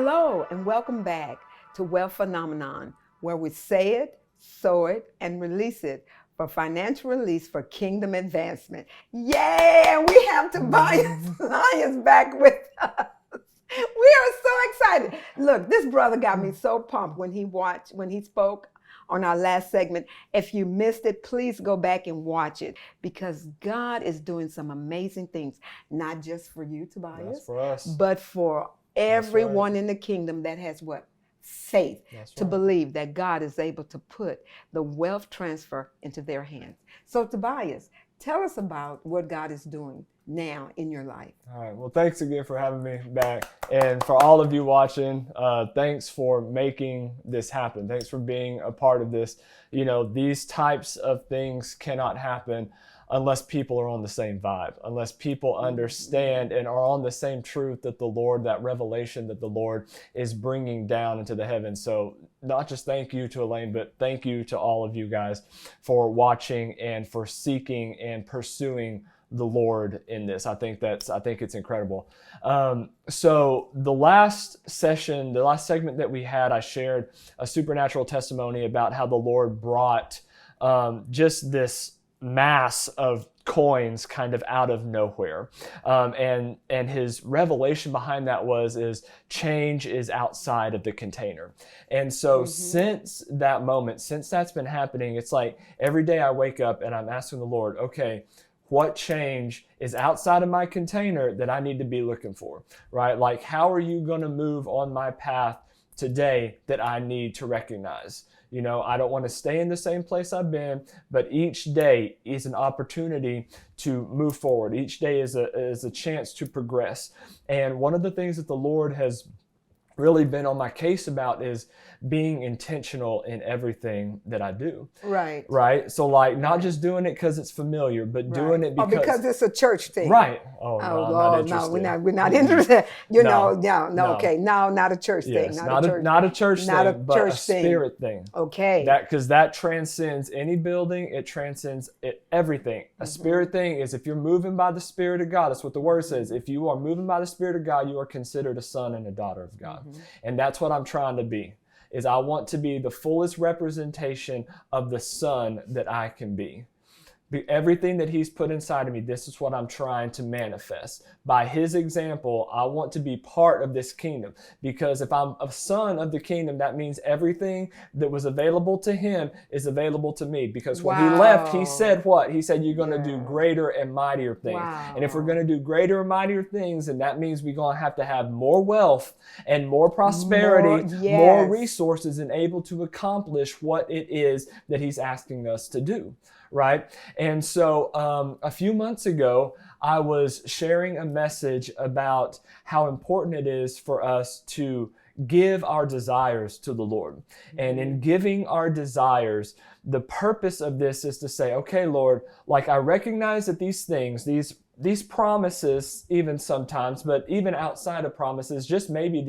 Hello, and welcome back to Wealth Phenomenon, where we say it, sow it, and release it for financial release for kingdom advancement. Yay! And we have Tobias Lyons back with us. We are so excited. Look, this brother got me so pumped when he spoke on our last segment. If you missed it, please go back and watch it, because God is doing some amazing things, not just for you, Tobias, That's for us, but for everyone right. in the kingdom that has what? Faith. That's to right. believe that God is able to put the wealth transfer into their hands. So Tobias, tell us about what God is doing now in your life. All right. Well, thanks again for having me back. And for all of you watching, thanks for making this happen. Thanks for being a part of this. You know, these types of things cannot happen unless people are on the same vibe, unless people understand and are on the same truth that the Lord, that revelation that the Lord is bringing down into the heavens. So not just thank you to Elaine, but thank you to all of you guys for watching and for seeking and pursuing the Lord in this. I think it's incredible. So the last segment that we had, I shared a supernatural testimony about how the Lord brought just this mass of coins kind of out of nowhere. And his revelation behind that is change is outside of the container. And so since that moment, since that's been happening, it's like every day I wake up and I'm asking the Lord, okay, what change is outside of my container that I need to be looking for, right? Like, how are you going to move on my path today that I need to recognize? You know, I don't want to stay in the same place I've been, but each day is an opportunity to move forward. Each day is a chance to progress. And one of the things that the Lord has really been on my case about is being intentional in everything that I do. Right. Right. So like not just doing it because it's familiar, but doing it because it's a church thing. Right. Oh, no, I'm not interested. No, we're not interested. No. Okay. No, not a church thing. Not a church thing, but a spirit thing. Okay. Because that transcends any building. It transcends everything. A spirit thing is if you're moving by the Spirit of God. That's what the Word says. If you are moving by the Spirit of God, you are considered a son and a daughter of God. And that's what I'm trying to be. Is I want to be the fullest representation of the Son that I can be. Everything that He's put inside of me, this is what I'm trying to manifest. By His example, I want to be part of this kingdom. Because if I'm a son of the kingdom, that means everything that was available to Him is available to me. Because when He left, He said what? He said, you're going to do greater and mightier things. And if we're going to do greater and mightier things, then that means we're going to have more wealth and more prosperity, more resources, and able to accomplish what it is that He's asking us to do. Right? And so a few months ago, I was sharing a message about how important it is for us to give our desires to the Lord. And in giving our desires, the purpose of this is to say, okay, Lord, like I recognize that these things, these promises, even sometimes, but even outside of promises, just maybe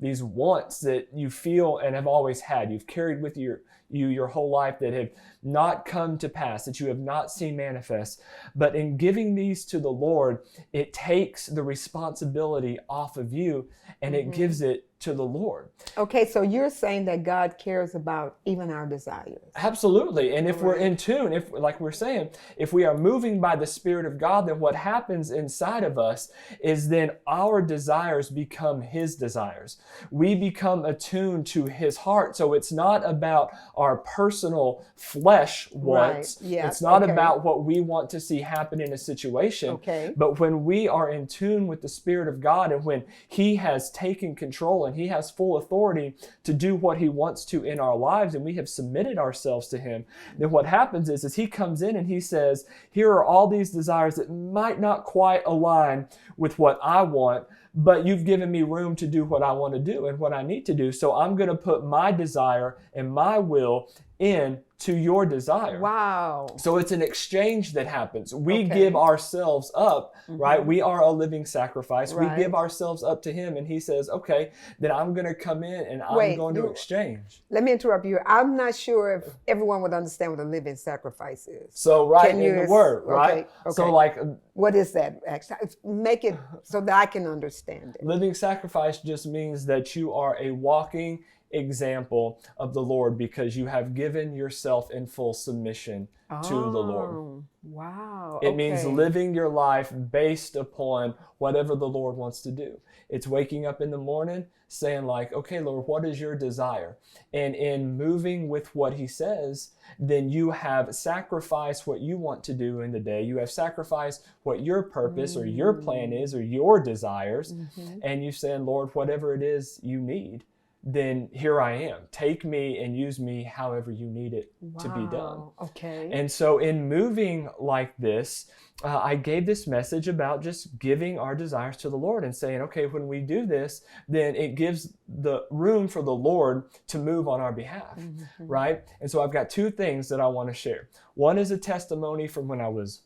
these wants that you feel and have always had, you've carried with you your whole life that have not come to pass, that you have not seen manifest. But in giving these to the Lord, it takes the responsibility off of you and it gives it to the Lord. Okay, so you're saying that God cares about even our desires. Absolutely. And if we're in tune, if like we're saying, if we are moving by the Spirit of God, then what happens inside of us is then our desires become His desires. We become attuned to His heart. So it's not about our personal flesh wants. It's not about what we want to see happen in a situation. But when we are in tune with the Spirit of God and when He has taken control and He has full authority to do what He wants to in our lives and we have submitted ourselves to Him, then what happens is He comes in and He says, here are all these desires that might not quite align with what I want, but you've given me room to do what I want to do and what I need to do. So I'm going to put my desire and my will in to your desire. Wow. So it's an exchange that happens. We Okay. give ourselves up, right? We are a living sacrifice. Right. We give ourselves up to him, and he says, okay, then I'm going to come in and I'm Wait, going to exchange. Let me interrupt you. I'm not sure if everyone would understand what a living sacrifice is. So right Can in you the word, right? Okay. So like What is that? Actually, make it so that I can understand it. living sacrifice just means that you are a walking example of the Lord because you have given yourself in full submission to the Lord. Wow. It means living your life based upon whatever the Lord wants to do. It's waking up in the morning saying like, okay, Lord, what is your desire? And in moving with what he says, then you have sacrificed what you want to do in the day. You have sacrificed what your purpose or your plan is or your desires. And you saying, Lord, whatever it is you need, then here I am. Take me and use me however you need it to be done. Okay. And so in moving like this, I gave this message about just giving our desires to the Lord and saying, okay, when we do this, then it gives the room for the Lord to move on our behalf, right? And so I've got two things that I want to share. One is a testimony from when I was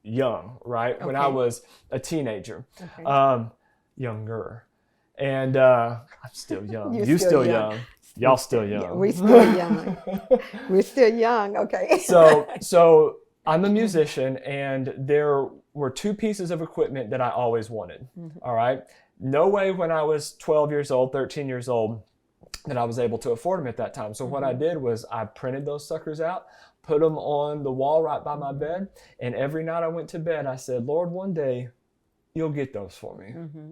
young, right? When I was a teenager, younger. And I'm still young. You're still young. Y'all still young. Yeah, we're still young. We're still young. Okay. So I'm a musician, and there were two pieces of equipment that I always wanted. All right. No way when I was 12 years old, 13 years old, that I was able to afford them at that time. So what I did was I printed those suckers out, put them on the wall right by my bed. And every night I went to bed, I said, Lord, one day you'll get those for me.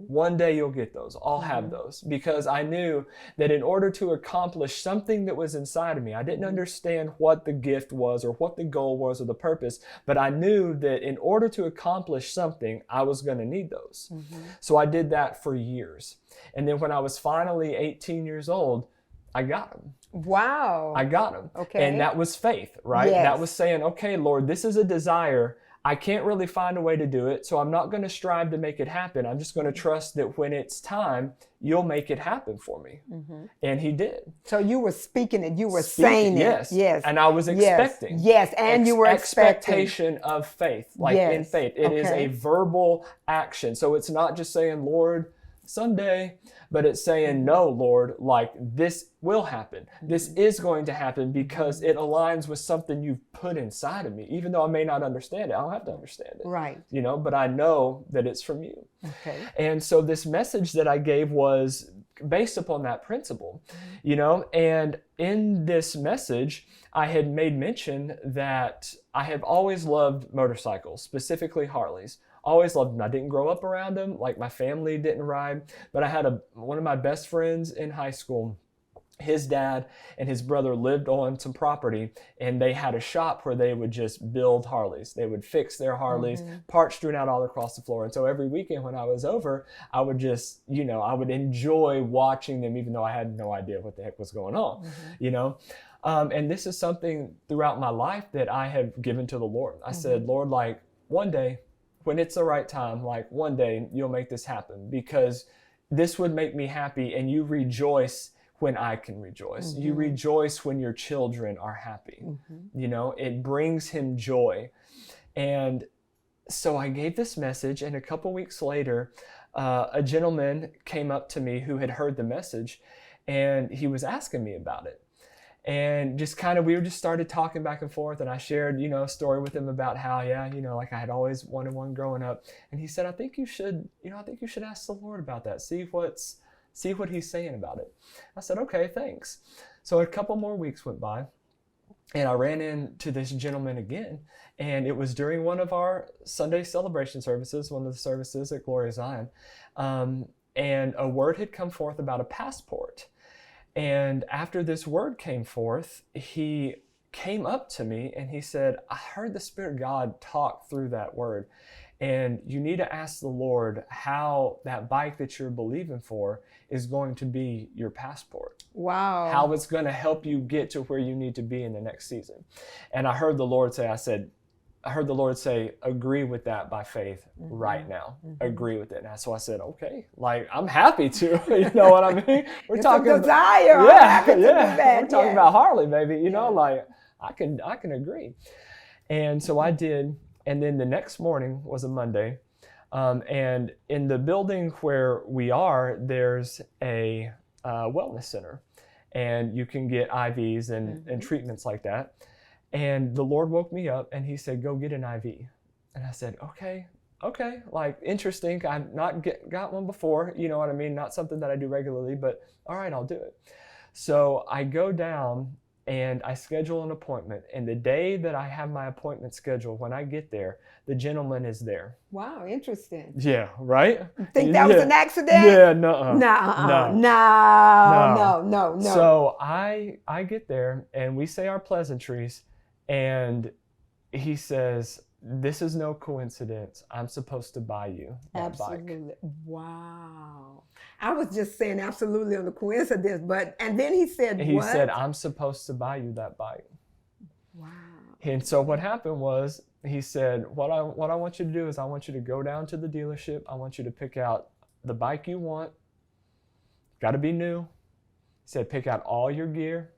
One day you'll get those. I'll have those. Because I knew that in order to accomplish something that was inside of me, I didn't understand what the gift was or what the goal was or the purpose, but I knew that in order to accomplish something, I was going to need those. So I did that for years. And then when I was finally 18 years old, I got them. Wow. I got them. Okay. And that was faith, right? Yes. That was saying, okay, Lord, this is a desire. I can't really find a way to do it, so I'm not going to strive to make it happen. I'm just going to trust that when it's time, you'll make it happen for me. And he did. So you were speaking it. You were saying it. Yes. Yes. And I was expecting. Yes. And you were expecting. Expectation of faith. Like in faith. It is a verbal action. So it's not just saying, Lord, someday, but it's saying, no, Lord, like this will happen. This is going to happen because it aligns with something you've put inside of me. Even though I may not understand it, I don't have to understand it. Right. You know, but I know that it's from you. Okay. And so this message that I gave was based upon that principle, you know, and in this message, I had made mention that I have always loved motorcycles, specifically Harleys. Always loved them. I didn't grow up around them, like my family didn't ride, but I had one of my best friends in high school. His dad and his brother lived on some property, and they had a shop where they would just build Harleys. They would fix their Harleys, parts strewn out all across the floor. And so every weekend when I was over, I would just, you know, I would enjoy watching them, even though I had no idea what the heck was going on, you know. And this is something throughout my life that I have given to the Lord. I said, Lord, like one day, when it's the right time, like one day you'll make this happen because this would make me happy, and you rejoice when I can rejoice. You rejoice when your children are happy. You know, it brings him joy. And so I gave this message, and a couple weeks later, a gentleman came up to me who had heard the message, and he was asking me about it. And just kind of, we just started talking back and forth, and I shared, you know, a story with him about how, yeah, you know, like I had always wanted one growing up. And he said, I think you should ask the Lord about that. See what he's saying about it. I said, okay, thanks. So a couple more weeks went by, and I ran into this gentleman again, and it was during one of our Sunday celebration services, one of the services at Gloria Zion, and a word had come forth about a passport. And after this word came forth, he came up to me and he said, I heard the Spirit of God talk through that word, and you need to ask the Lord how that bike that you're believing for is going to be your passport. Wow. How it's going to help you get to where you need to be in the next season. And I heard the Lord say, I said, I heard the Lord say, agree with that by faith right now. Agree with it. And so I said, okay, like I'm happy to, you know what I mean? We're It's talking a desire. yeah, I'm happy to do yeah. that. We're talking Yes. about Harley, baby, you know, like I can agree. And so I did. And then the next morning was a Monday. And in the building where we are, there's a wellness center, and you can get IVs and treatments like that. And the Lord woke me up and he said, go get an IV. And I said, okay, like interesting. I've not got one before, you know what I mean? Not something that I do regularly, but all right, I'll do it. So I go down and I schedule an appointment. And the day that I have my appointment scheduled, when I get there, the gentleman is there. Wow, interesting. Yeah, right? Think that was an accident? Yeah, No. So I get there and we say our pleasantries, and he says, this is no coincidence. I'm supposed to buy you that bike. Absolutely. Wow. I was just saying absolutely on the coincidence, and then he said, He what? said, I'm supposed to buy you that bike. Wow. And so what happened was, he said, what I want you to do is I want you to go down to the dealership. I want you to pick out the bike you want. Got to be new. He said, pick out all your gear.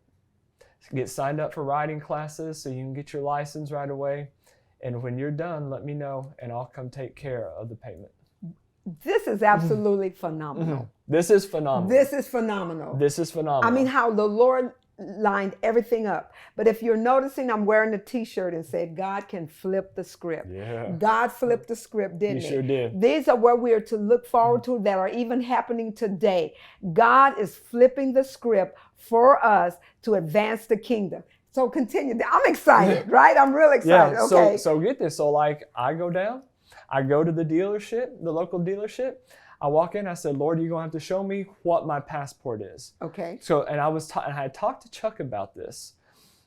Get signed up for riding classes so you can get your license right away. And when you're done, let me know and I'll come take care of the payment. This is absolutely phenomenal. This is phenomenal. This is phenomenal. This is phenomenal. I mean, how the Lord lined everything up. But if you're noticing, I'm wearing a t-shirt and said, God can flip the script. Yeah. God flipped the script, didn't he? He sure did. These are what we are to look forward to that are even happening today. God is flipping the script for us to advance the kingdom. So continue. I'm excited, right? I'm real excited. Yeah, okay. So get this. So like I go down, I go to the dealership, the local dealership. I walk in, I said, Lord, you're going to have to show me what my passport is. Okay. So, and I had talked to Chuck about this.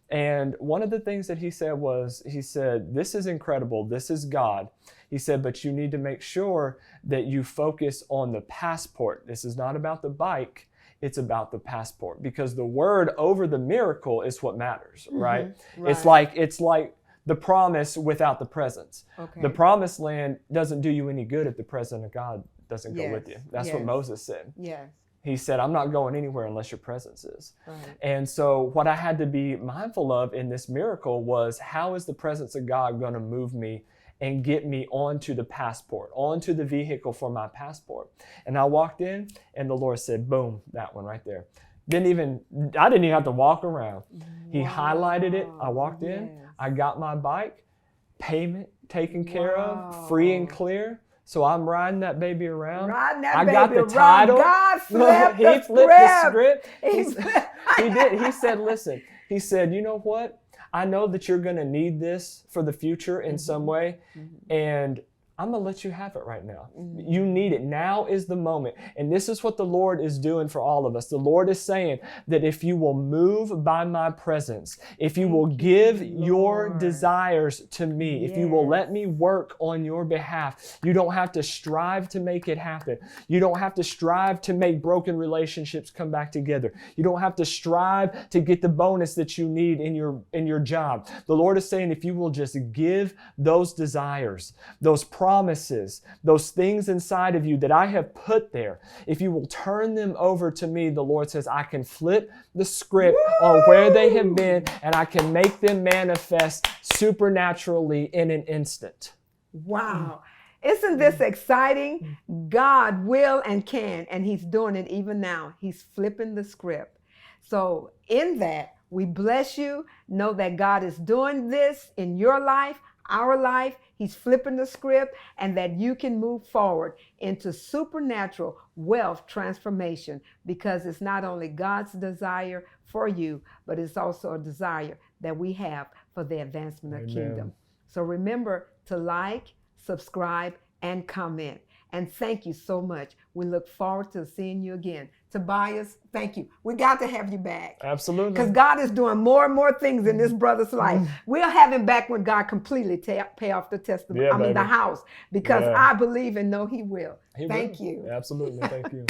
And one of the things that he said was, he said, this is incredible. This is God. He said, but you need to make sure that you focus on the passport. This is not about the bike. It's about the passport, because the word over the miracle is what matters, right? Right. It's like the promise without the presence. Okay. The promised land doesn't do you any good if the presence of God doesn't go with you. That's what Yes. Moses said. Yes. He said, I'm not going anywhere unless your presence is. Right. And so what I had to be mindful of in this miracle was, how is the presence of God going to move me and get me onto the passport, onto the vehicle for my passport? And I walked in and the Lord said, boom, that one right there. I didn't even have to walk around. He highlighted it. I walked in, I got my bike, payment taken care of, free and clear. So I'm riding that baby around. I got the title. God flipped He flipped the script. He did. He said, listen, he said, you know what? I know that you're going to need this for the future in some way. And I'm going to let you have it right now. You need it. Now is the moment. And this is what the Lord is doing for all of us. The Lord is saying that if you will move by my presence, if you will give your desires to me, if you will let me work on your behalf, you don't have to strive to make it happen. You don't have to strive to make broken relationships come back together. You don't have to strive to get the bonus that you need in your job. The Lord is saying, if you will just give those desires, those promises, those things inside of you that I have put there, if you will turn them over to me, the Lord says, I can flip the script on where they have been, and I can make them manifest supernaturally in an instant. Wow. Isn't this exciting? God will and can, and he's doing it even now. He's flipping the script. So in that, we bless you. Know that God is doing this in your life, our life. He's flipping the script, and that you can move forward into supernatural wealth transformation, because it's not only God's desire for you, but it's also a desire that we have for the advancement of kingdom. So remember to like, subscribe, and comment. And thank you so much. We look forward to seeing you again. Tobias, thank you. We got to have you back. Absolutely. Because God is doing more and more things in this brother's life. We'll have him back when God completely pay off the testimony. The house. Because I believe and know he will. Thank you. Absolutely. Thank you.